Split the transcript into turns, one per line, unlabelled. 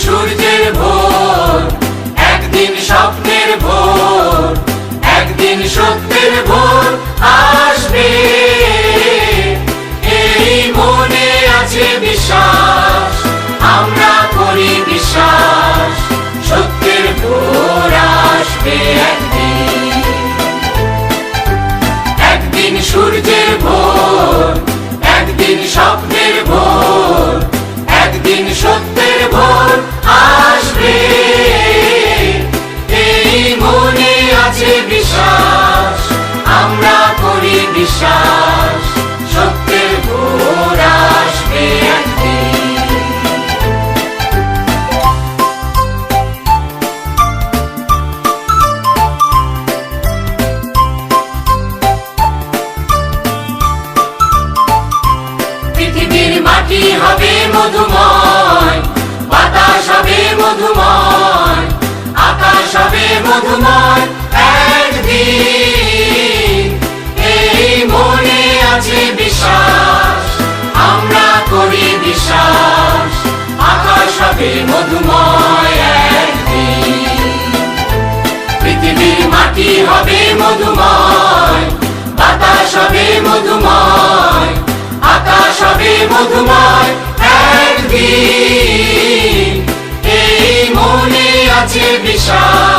সূর্যের ভোর, একদিন স্বপ্নের ভোর, একদিন সত্যের ভোর আসবে, এই মনে আছে বিশ্বাস, আমরা করি বিশ্বাস, সত্যের ভোর আসবে একদিন। একদিন সূর্যের ভোর, একদিন স্বপ্নের ভোর, একদিন সত্যের ভোর আসবে, এই মনে আছে বিশ্বাস, আমরা করি বিশ্বাস, সত্যের ভোর আসবে একদিন। পৃথিবীর মাটি হবে মধুময়, বাতাস হবে মধুময়, আকাশ হবে মধুময় একদিন, এই মনে আছে বিশ্বাস, আমরা করি বিশ্বাস, আকাশ হবে মধুময় একদিন। পৃথিবীর মাটি হবে মধুময়, বাতাস হবে মধুময়, আকাশ হবে মধুময় একদিন, এই মনে আছে বিশ্বাস।